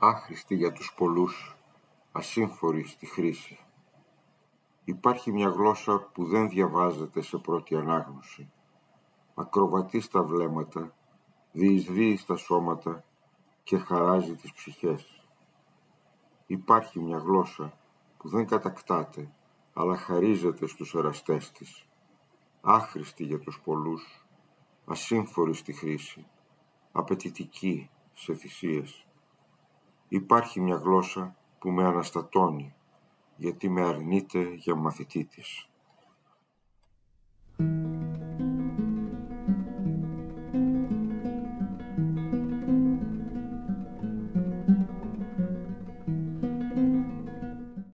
άχρηστη για τους πολλούς, ασύμφορη στη χρήση. Υπάρχει μια γλώσσα που δεν διαβάζεται σε πρώτη ανάγνωση. Ακροβατεί στα βλέμματα, διεισδύει στα σώματα και χαράζει τις ψυχές. Υπάρχει μια γλώσσα που δεν κατακτάται, αλλά χαρίζεται στους εραστές της. Άχρηστη για τους πολλούς, ασύμφορη στη χρήση, απαιτητική σε θυσίες. Υπάρχει μια γλώσσα που με αναστατώνει, γιατί με αρνείται για μαθητή της.